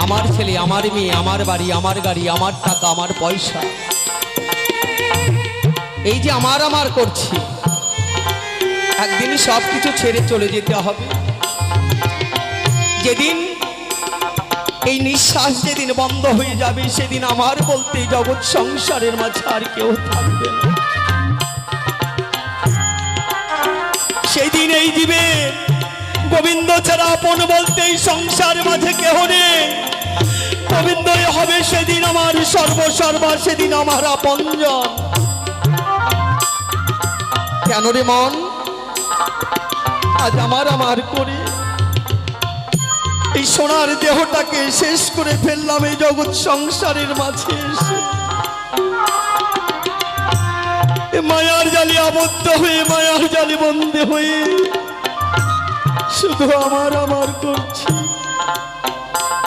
আমার ছেলে, আমার মেয়ে, আমার বাড়ি, আমার গাড়ি, আমার টাকা, আমার পয়সা, এই যে আমার আমার করছি, একদিন সব কিছু ছেড়ে চলে যেতে হবে। যেদিন এই নিঃশ্বাস যেদিন বন্ধ হয়ে যাবে, সেদিন আমার বলতে জগৎ সংসারের মাঝে আর কেউ থাকবে না। সেদিন এই জীবে গোবিন্দ ছাড়া আপন বলতে এই সংসার মাঝে কেহ নেই। গোবিন্দই হবে সেদিন আমার সর্বসর্বা, সেদিন আমার আপনজন। কেন রে মন আজ আমার আমার করে এই সোনার দেহটাকে শেষ করে ফেললাম এই জগৎ সংসারের মাঝে এসে? মায়ার জালে আবদ্ধ হয়ে, মায়ার জালে বন্দী হয়ে শুধু আমার আমার করছি।